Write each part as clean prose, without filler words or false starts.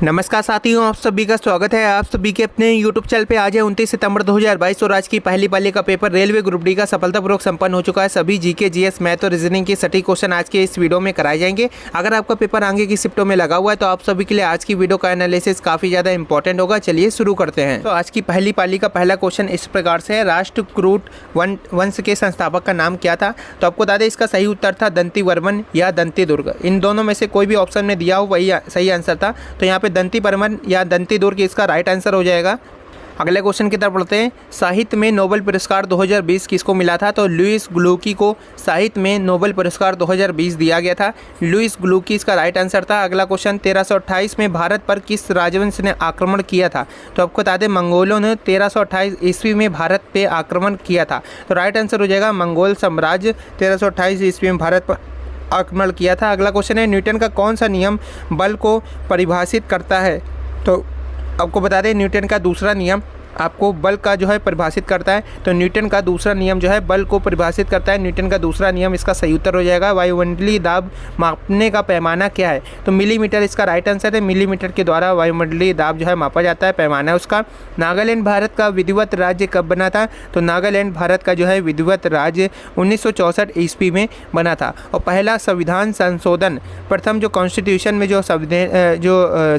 नमस्कार साथियों, आप सभी का स्वागत है आप सभी के अपने YouTube चैनल पे। आज है 29 सितंबर 2022 और आज की पहली पाली का पेपर रेलवे ग्रुप डी का सफलतापूर्वक संपन्न हो चुका है। सभी जीके, जीएस, मैथ और रीजनिंग के सटीक क्वेश्चन आज के इस वीडियो में कराए जाएंगे। अगर आपका पेपर आगे की शिफ्टों में लगा हुआ है तो आप सभी के लिए आज की वीडियो का एनालिसिस काफ़ी ज़्यादा इंपॉर्टेंट होगा। चलिए शुरू करते हैं। तो आज की पहली पाली का पहला क्वेश्चन इस प्रकार से है, राष्ट्रकूट वंश के संस्थापक का नाम क्या था? तो आपको बता दें इसका सही उत्तर था दंती वर्मन या दंती दुर्ग। इन दोनों में से कोई भी ऑप्शन में दिया हो वही सही आंसर था। तो यहाँ पे दंती वर्मन या दंती दुर्ग इसका राइट आंसर हो जाएगा। अगले क्वेश्चन की तरफ बढ़ते हैं। साहित्य में नोबेल पुरस्कार 2020 किसको मिला था? तो लुईस ग्लूकी को साहित्य में नोबेल पुरस्कार 2020 दिया गया था। लुईस ग्लूकी इसका राइट आंसर था। अगला क्वेश्चन, 1328 में भारत पर किस राजवंश ने आक्रमण किया था? तो आपको बता दें मंगोलों ने 1328 ईस्वी में भारत पे आक्रमण किया था। तो राइट आंसर हो जाएगा मंगोल साम्राज्य 1328 ईस्वी में भारत पर आक्रमण किया था। अगला क्वेश्चन है, न्यूटन का कौन सा नियम बल को परिभाषित करता है? तो आपको बता दें न्यूटन का दूसरा नियम आपको बल का जो है परिभाषित करता है। तो न्यूटन का दूसरा नियम जो है बल को परिभाषित करता है। न्यूटन का दूसरा नियम इसका सही उत्तर हो जाएगा। वायुमंडलीय दाब मापने का पैमाना क्या है? तो मिलीमीटर इसका राइट आंसर है। मिलीमीटर के द्वारा वायुमंडलीय दाब जो है मापा जाता है, पैमाना है उसका। नागालैंड भारत का विधिवत राज्य कब बना था? तो नागालैंड भारत का जो है विधिवत राज्य 1964 ईस्वी में बना था। और पहला संविधान संशोधन, प्रथम जो कॉन्स्टिट्यूशन में जो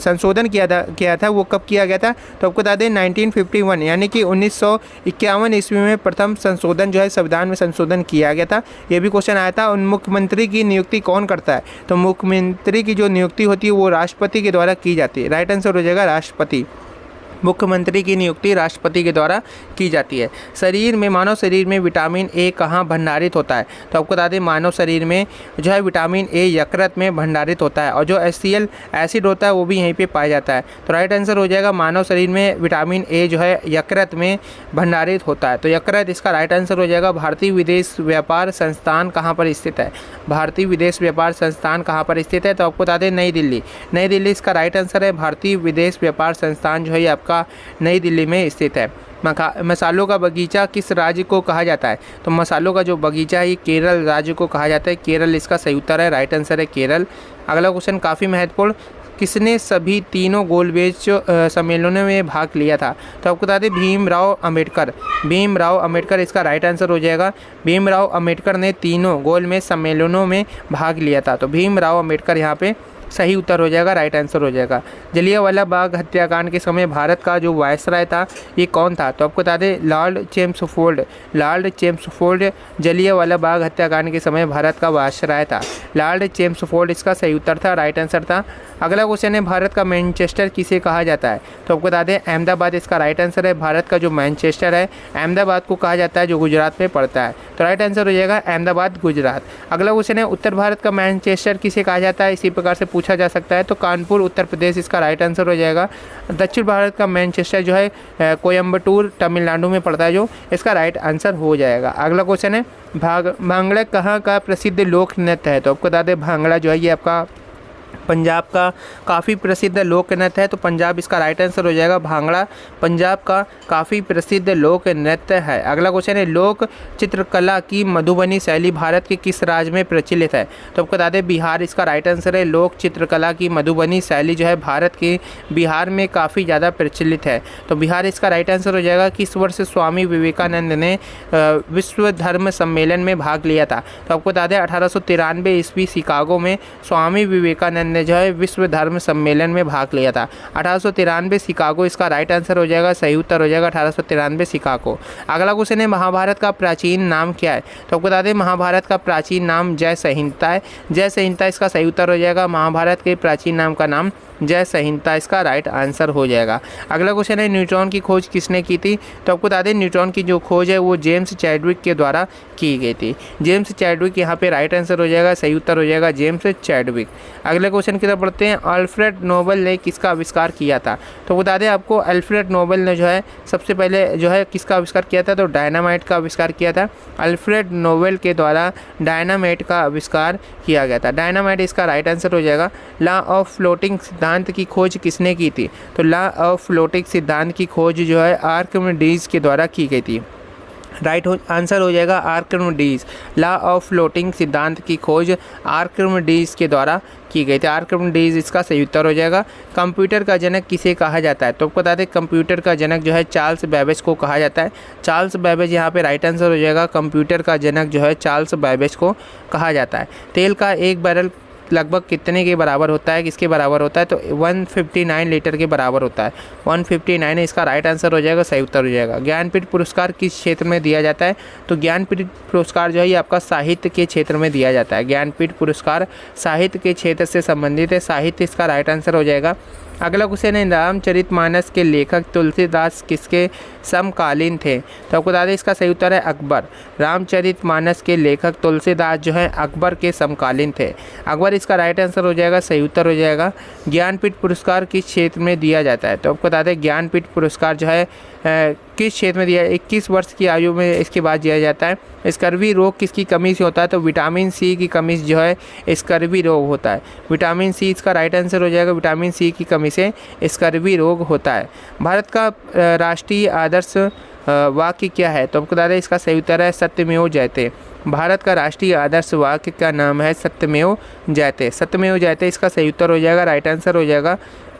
संशोधन किया था वो कब किया गया था? तो आपको बता दें 1951 यानी कि 1951 ईस्वी में प्रथम संशोधन जो है संविधान में संशोधन किया गया था। ये भी क्वेश्चन आया था। उन मुख्यमंत्री की नियुक्ति कौन करता है? तो मुख्यमंत्री की जो नियुक्ति होती है वो राष्ट्रपति के द्वारा की जाती है। राइट आंसर हो जाएगा राष्ट्रपति। मुख्यमंत्री की नियुक्ति राष्ट्रपति के द्वारा की जाती है। मानव शरीर में विटामिन ए कहाँ भंडारित होता है? तो आपको बता दें मानव शरीर में जो है विटामिन ए यकृत में भंडारित होता है और जो HCl एसिड होता है वो भी यहीं पे पाया जाता है। तो राइट आंसर हो जाएगा मानव शरीर में विटामिन ए जो है यकृत में भंडारित होता है। तो यकृत इसका राइट आंसर हो जाएगा। भारतीय विदेश व्यापार संस्थान कहाँ पर स्थित है? भारतीय विदेश व्यापार संस्थान कहाँ पर स्थित है? तो आपको बता दें नई दिल्ली। नई दिल्ली इसका राइट आंसर है। भारतीय विदेश व्यापार संस्थान जो है आपका नई दिल्ली में स्थित है। मसालों का बगीचा किस राज्य को कहा जाता है? तो मसालों का जो बगीचा है ये केरल राज्य को कहा जाता है। केरल इसका सही उत्तर है। राइट आंसर है केरल। अगला क्वेश्चन काफ़ी महत्वपूर्ण, किसने सभी तीनों गोलमेज सम्मेलनों में भाग लिया था? तो आपको बता दें भीमराव अंबेडकर। भीमराव अंबेडकर इसका राइट आंसर हो जाएगा। भीमराव अंबेडकर ने तीनों गोलमेज सम्मेलनों में भाग लिया था। तो भीमराव अंबेडकर यहाँ पे सही उत्तर हो जाएगा। राइट आंसर हो जाएगा। जलियांवाला बाग हत्याकांड के समय भारत का जो वायसराय था ये कौन था? तो आपको बता दें Lord Chelmsford. Lord Chelmsford Jallianwala Bagh हत्याकांड के समय भारत का वायसराय था। लॉर्ड चेम्सफोर्ड इसका सही उत्तर था। राइट आंसर था। अगला क्वेश्चन है, भारत का मैनचेस्टर किसे कहा जाता है? तो आपको बता दें अहमदाबाद इसका राइट आंसर है। भारत का जो मैनचेस्टर है अहमदाबाद को कहा जाता है जो गुजरात में पड़ता है। तो राइट आंसर हो जाएगा अहमदाबाद गुजरात। अगला क्वेश्चन है, उत्तर भारत का मैनचेस्टर किसे कहा जाता है? इसी प्रकार से पूछा जा सकता है। तो कानपुर उत्तर प्रदेश इसका राइट आंसर हो जाएगा। दक्षिण भारत का मैनचेस्टर जो है कोयम्बटूर तमिलनाडु में पड़ता है जो इसका राइट आंसर हो जाएगा। अगला क्वेश्चन है, भांगड़ा कहाँ का प्रसिद्ध लोक नृत्य है? तो आपको बता दें भांगड़ा जो है ये आपका पंजाब का काफ़ी प्रसिद्ध लोक नृत्य है। तो पंजाब इसका राइट आंसर हो जाएगा। भांगड़ा पंजाब का काफ़ी प्रसिद्ध लोक नृत्य है। अगला क्वेश्चन है, लोक चित्रकला की मधुबनी शैली भारत के किस राज्य में प्रचलित है? तो आपको बता दें बिहार इसका राइट आंसर है। लोक चित्रकला की मधुबनी शैली जो है भारत के बिहार में काफ़ी ज़्यादा प्रचलित है। तो बिहार इसका राइट आंसर हो जाएगा। किस वर्ष स्वामी विवेकानंद ने विश्व धर्म सम्मेलन में भाग लिया था? तो आपको बता दें 1893 ईस्वी शिकागो में स्वामी विवेकानंद ने जो है विश्व धर्म सम्मेलन में भाग लिया था। 1893 शिकागो इसका राइट आंसर हो जाएगा। सही उत्तर हो जाएगा 1893 शिकागो। अगला क्वेश्चन है, महाभारत का प्राचीन नाम क्या है? तो आपको बता दें महाभारत का प्राचीन नाम जय संहिता है। जय संहिता इसका सही उत्तर हो जाएगा। महाभारत के प्राचीन नाम का नाम जय संहिता इसका राइट आंसर हो जाएगा। अगला क्वेश्चन है, न्यूट्रॉन की खोज किसने की थी? तो आपको बता दें न्यूट्रॉन की जो खोज है वो जेम्स चैडविक के द्वारा की गई थी। जेम्स चैडविक यहाँ पे राइट आंसर हो जाएगा। सही उत्तर हो जाएगा जेम्स चैडविक। अगले क्वेश्चन की तरफ बढ़ते हैं, अल्फ्रेड नोबेल ने किसका आविष्कार किया था? तो बता दें आपको अल्फ्रेड नोबेल ने जो है सबसे पहले जो है किसका आविष्कार किया था? तो डायनामाइट का आविष्कार किया था। अल्फ्रेड नोबेल के द्वारा डायनामाइट का आविष्कार किया गया था। डायनामाइट इसका राइट आंसर हो जाएगा। लॉ ऑफ फ्लोटिंग सिद्धांत की खोज किसने की थी? तो लॉ ऑफ फ्लोटिंग सिद्धांत की खोज जो है आर्किमिडीज के द्वारा की गई थी। राइट आंसर हो जाएगा आर्किमिडीज। लॉ ऑफ फ्लोटिंग सिद्धांत की खोज आर्किमिडीज के द्वारा की गई थी। आर्किमिडीज इसका सही उत्तर हो जाएगा। कंप्यूटर का जनक किसे कहा जाता है? तो आपको बता दें कंप्यूटर का जनक जो है चार्ल्स बेबेज को कहा जाता है। चार्ल्स बेबेज यहाँ पे राइट आंसर हो जाएगा। कंप्यूटर का जनक जो है चार्ल्स बेबेज को कहा जाता है। तेल का एक बैरल लगभग कितने के बराबर होता है, किसके बराबर होता है? तो 159 लीटर के बराबर होता है। 159 इसका राइट आंसर हो जाएगा, सही उत्तर हो जाएगा। ज्ञानपीठ पुरस्कार किस क्षेत्र में दिया जाता है? तो ज्ञानपीठ पुरस्कार जो है ये आपका साहित्य के क्षेत्र में दिया जाता है। ज्ञानपीठ पुरस्कार साहित्य के क्षेत्र से संबंधित है। साहित्य इसका राइट आंसर हो जाएगा। अगला क्वेश्चन है रामचरितमानस के लेखक तुलसीदास किसके समकालीन थे? तो आपको बता दें इसका सही उत्तर है अकबर। रामचरितमानस के लेखक तुलसीदास जो है अकबर के समकालीन थे। अकबर इसका राइट आंसर हो जाएगा, सही उत्तर हो जाएगा। ज्ञानपीठ पुरस्कार किस क्षेत्र में दिया जाता है? तो आपको बता दें ज्ञानपीठ पुरस्कार जो है किस क्षेत्र में दिया? 21 वर्ष की आयु में इसके बाद दिया जाता है। स्कर्वी रोग किसकी कमी से होता है? तो विटामिन सी की कमी जो है स्कर्वी रोग होता है। विटामिन सी इसका राइट आंसर हो जाएगा। विटामिन सी की कमी से स्कर्वी रोग होता है। भारत का राष्ट्रीय आदर्श वाक्य क्या है? तो आपको बता दें इसका सही उत्तर है सत्यमेव जयते। भारत का राष्ट्रीय आदर्श वाक्य का नाम है सत्यमेव जयते। सत्यमेव जयते इसका सही उत्तर हो जाएगा, राइट आंसर हो जाएगा।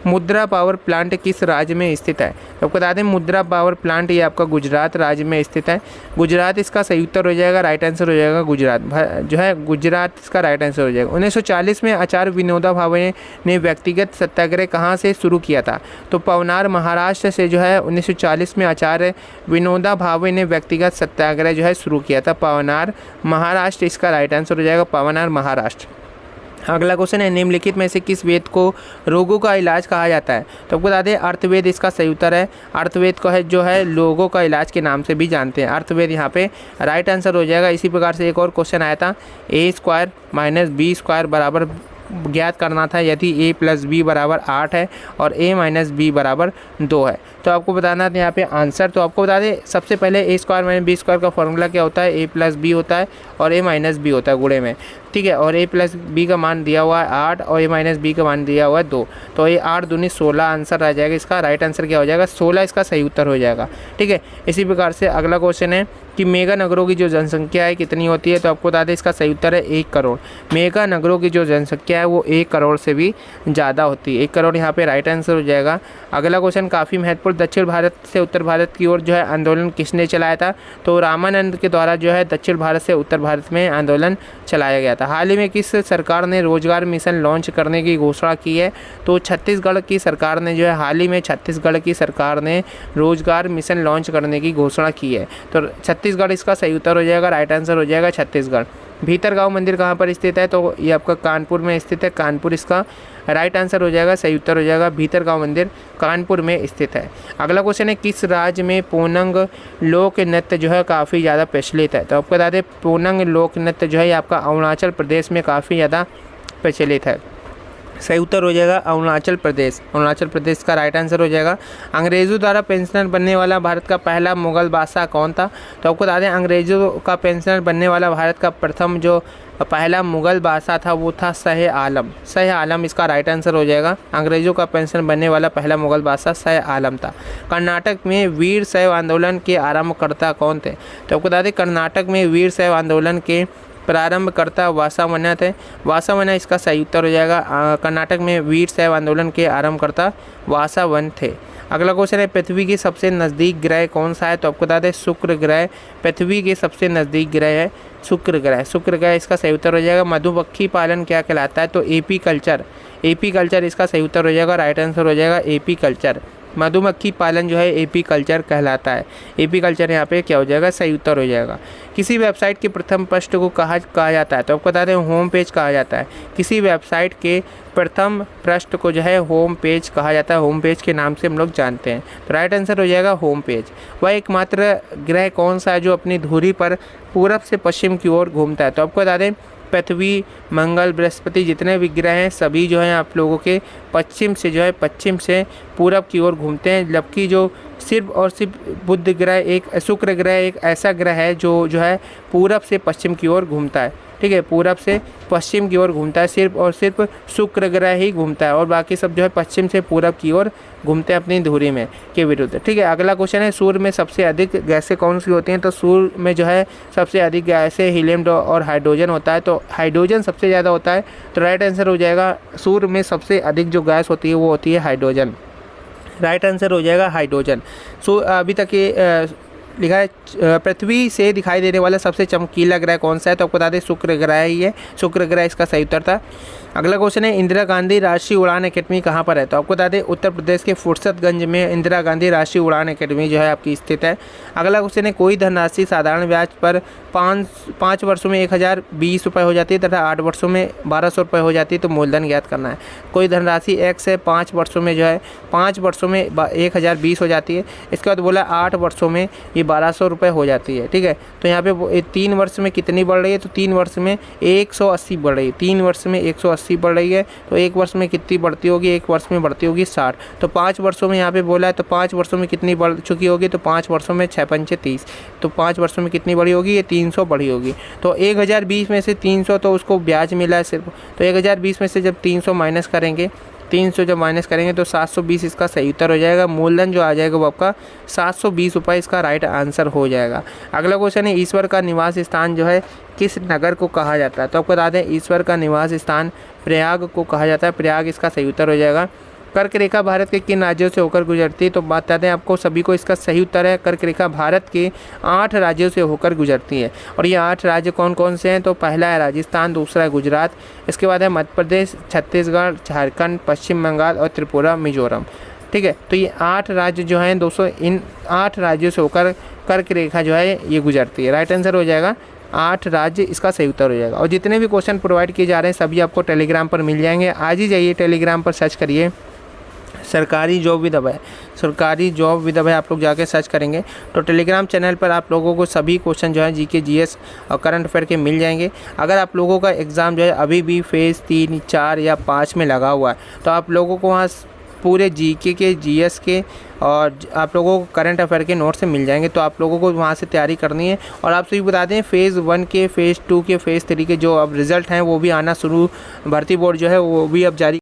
मुद्रा पावर प्लांट किस राज्य में स्थित है? तो आपको बता दें मुद्रा पावर प्लांट ये आपका गुजरात राज्य में स्थित है। गुजरात इसका सही उत्तर हो जाएगा, राइट आंसर हो जाएगा। गुजरात जो है गुजरात इसका राइट आंसर हो जाएगा। 1940 में आचार्य विनोबा भावे ने व्यक्तिगत सत्याग्रह कहाँ से शुरू किया था? तो पवनार महाराष्ट्र से जो है 1940 में आचार्य विनोबा भावे ने व्यक्तिगत सत्याग्रह जो है शुरू किया था। पवनार महाराष्ट्र इसका राइट आंसर हो जाएगा, पवनार महाराष्ट्र। अगला क्वेश्चन है निम्नलिखित में से किस वेद को रोगों का इलाज कहा जाता है? तो आपको बता दें अर्थवेद इसका सही उत्तर है। अर्थवेद को है जो है लोगों का इलाज के नाम से भी जानते हैं। अर्थवेद यहाँ पे राइट आंसर हो जाएगा। इसी प्रकार से एक और क्वेश्चन आया था a² - b² बराबर ज्ञात करना था यदि a + b बराबर 8 है और a - b बराबर 2 है। तो आपको बताना था यहाँ पे आंसर। तो आपको बता दें सबसे पहले a² - b² का फॉर्मूला क्या होता है? a + b होता है और a - b होता है गुणे में, ठीक है। और a + b का मान दिया हुआ है 8 और a - b का मान दिया हुआ है 2। तो ये 8 दूनी 16 आंसर आ जाएगा। इसका राइट आंसर क्या हो जाएगा? 16 इसका सही उत्तर हो जाएगा, ठीक है। इसी प्रकार से अगला क्वेश्चन है कि मेगा नगरों की जो जनसंख्या है कितनी होती है? तो आपको बता दें इसका सही उत्तर है 1 करोड़। मेगा नगरों की जो जनसंख्या है वो 1 करोड़ से भी ज़्यादा होती है। 1 करोड़ यहाँ पे राइट आंसर हो जाएगा। अगला क्वेश्चन काफ़ी महत्वपूर्ण, दक्षिण भारत से उत्तर भारत की ओर जो है आंदोलन किसने चलाया था? तो रामानंद के द्वारा जो है दक्षिण भारत से उत्तर भारत में आंदोलन चलाया गया था। हाल ही में किस सरकार ने रोजगार मिशन लॉन्च करने की घोषणा की है? तो छत्तीसगढ़ की सरकार ने जो है हाल ही में छत्तीसगढ़ की सरकार ने रोजगार मिशन लॉन्च करने की घोषणा की है। तो छत्तीसगढ़ इसका सही उत्तर हो जाएगा, राइट आंसर हो जाएगा छत्तीसगढ़। भीतरगांव मंदिर कहाँ पर स्थित है? तो ये आपका कानपुर में स्थित है। कानपुर इसका राइट आंसर हो जाएगा, सही उत्तर हो जाएगा। भीतरगांव मंदिर कानपुर में स्थित है। अगला क्वेश्चन है किस राज्य में पोनंग लोक नृत्य जो है काफ़ी ज़्यादा प्रचलित है? तो आपको बता दें पोनंग लोक नृत्य जो है ये आपका अरुणाचल प्रदेश में काफ़ी ज़्यादा प्रचलित है। सही उत्तर हो जाएगा अरुणाचल प्रदेश। अरुणाचल प्रदेश का राइट आंसर हो जाएगा। अंग्रेज़ों द्वारा पेंशनर बनने वाला भारत का पहला मुगल बादशाह कौन था? तो आपको बता दें अंग्रेज़ों का पेंशनर बनने वाला भारत का प्रथम जो पहला मुगल बादशाह था वो था शाह आलम। शाह आलम इसका राइट आंसर हो जाएगा। अंग्रेज़ों का पेंशनर बनने वाला पहला मुगल बादशाह शाह आलम था। कर्नाटक में वीर शैव आंदोलन के आरंभकर्ता कौन थे? तो आपको बता दें कर्नाटक में वीर शैव आंदोलन के प्रारंभकर्ता वासावन्य थे। वासावन्य इसका सही उत्तर हो जाएगा। कर्नाटक में वीर शैव आंदोलन के आरंभकर्ता वासावन्य थे। अगला क्वेश्चन है पृथ्वी के सबसे नज़दीक ग्रह कौन सा है? तो आपको बता दें शुक्र ग्रह पृथ्वी के सबसे नज़दीक ग्रह है शुक्र ग्रह। शुक्र ग्रह इसका सही उत्तर हो जाएगा। मधुमक्खी पालन क्या कहलाता है? तो एपी कल्चर। एपी कल्चर इसका सही उत्तर हो जाएगा, राइट आंसर हो जाएगा एपी कल्चर। मधुमक्खी पालन जो है एपी कल्चर कहलाता है। एपी कल्चर यहाँ पे क्या हो जाएगा? सही उत्तर हो जाएगा। किसी वेबसाइट के प्रथम पृष्ठ को कहा जाता है? तो आपको बता दें होम पेज कहा जाता है। किसी वेबसाइट के प्रथम पृष्ठ को जो है होम पेज कहा जाता है। होम पेज के नाम से हम लोग जानते हैं। तो राइट आंसर हो जाएगा होम पेज। वह एकमात्र ग्रह कौन सा है जो अपनी धुरी पर पूरब से पश्चिम की ओर घूमता है? तो आपको बता दें पृथ्वी, मंगल, बृहस्पति जितने भी ग्रह हैं सभी जो हैं आप लोगों के पश्चिम से पूरब की ओर घूमते हैं। जबकि जो सिर्फ और सिर्फ बुध ग्रह एक शुक्र ग्रह एक ऐसा ग्रह है जो है पूरब से पश्चिम की ओर घूमता है, ठीक है, पूरब से पश्चिम की ओर घूमता है, सिर्फ और सिर्फ शुक्र ग्रह ही घूमता है और बाकी सब जो है पश्चिम से पूरब की ओर घूमते हैं अपनी धुरी में के विरुद्ध। ठीक है, अगला क्वेश्चन है सूर्य में सबसे अधिक गैसें कौन सी होती हैं? तो सूर्य में जो है सबसे अधिक गैसें हीलियम और हाइड्रोजन होता है, तो हाइड्रोजन सबसे ज़्यादा होता है। तो राइट आंसर हो जाएगा सूर्य में सबसे अधिक जो गैस होती है वो होती है हाइड्रोजन। राइट आंसर हो जाएगा हाइड्रोजन। सो अभी तक ये लिखा है पृथ्वी से दिखाई देने वाला सबसे चमकीला ग्रह कौन सा है? तो आपको बता दें शुक्र ग्रह ही है, शुक्र ग्रह इसका सही उत्तर था। अगला क्वेश्चन है इंदिरा गांधी राष्ट्रीय उड़ान एकेडमी कहाँ पर है? तो आपको बता दें उत्तर प्रदेश के फुर्सतगंज में इंदिरा गांधी राष्ट्रीय उड़ान एकेडमी जो है आपकी स्थित है। अगला क्वेश्चन है कोई धनराशि साधारण ब्याज पर 5 वर्षों में 1020 रुपये हो जाती है तथा 8 वर्षों में 1200 रुपये हो जाती है, तो मूलधन ज्ञात करना है। कोई धनराशि x है 5 वर्षों में जो है 5 वर्षों में 1020 हो जाती है, इसके बाद बोला 8 वर्षों में ये 1200 रुपये हो जाती है। ठीक है, तो यहाँ पे 3 वर्ष में कितनी बढ़ रही है? तो 3 वर्ष में 180 बढ़ रही है, 3 वर्ष में 180 बढ़ रही है, तो 1 वर्ष में कितनी बढ़ती होगी? 1 वर्ष में बढ़ती होगी 60। तो 5 वर्षों में यहाँ पे बोला है, तो 5 वर्षों में कितनी बढ़ चुकी होगी? तो 5 वर्षों में 6 पंचे 30, तो 5 वर्षों में कितनी बढ़ी होगी? ये 300 बढ़ी होगी। तो 1020 में से 300 तो उसको ब्याज मिला है सिर्फ, तो 1020 में से जब 300 माइनस करेंगे, 300 जब माइनस करेंगे तो 720 इसका सही उत्तर हो जाएगा। मूलधन जो आ जाएगा वो आपका 720 रुपये इसका राइट आंसर हो जाएगा। अगला क्वेश्चन है ईश्वर का निवास स्थान जो है किस नगर को कहा जाता है? तो आपको बता दें ईश्वर का निवास स्थान प्रयाग को कहा जाता है, प्रयाग इसका सही उत्तर हो जाएगा। कर्क रेखा भारत के किन राज्यों से होकर गुजरती है? तो बता दें आपको सभी को इसका सही उत्तर है कर्क रेखा भारत के 8 राज्यों से होकर गुजरती है और ये 8 राज्य कौन कौन से हैं? तो पहला है राजस्थान, दूसरा है गुजरात, इसके बाद है मध्य प्रदेश, छत्तीसगढ़, झारखंड, पश्चिम बंगाल और त्रिपुरा, मिजोरम। ठीक है, तो ये 8 राज्य जो हैं दोस्तों, इन 8 राज्यों से होकर कर्क रेखा जो है ये गुजरती है। राइट आंसर हो जाएगा 8 राज्य इसका सही उत्तर हो जाएगा। और जितने भी क्वेश्चन प्रोवाइड किए जा रहे हैं सभी आपको टेलीग्राम पर मिल जाएंगे। आज ही जाइए टेलीग्राम पर सर्च करिए सरकारी जॉब विद अभय, सरकारी जॉब विद अभय आप लोग जाके सर्च करेंगे तो टेलीग्राम चैनल पर आप लोगों को सभी क्वेश्चन जो है जीके जीएस और करंट अफेयर के मिल जाएंगे। अगर आप लोगों का एग्ज़ाम जो है अभी भी फेज़ 3, 4 या 5 में लगा हुआ है तो आप लोगों को वहाँ पूरे जीके के, जीएस के और आप लोगों को करंट अफेयर के नोट से मिल जाएंगे, तो आप लोगों को वहाँ से तैयारी करनी है। और आप सभी बता दें फेज़ 1 के, फेज़ 2 के, फेज़ 3 के जो अब रिज़ल्ट हैं वो भी आना शुरू, भर्ती बोर्ड जो है वो भी अब जारी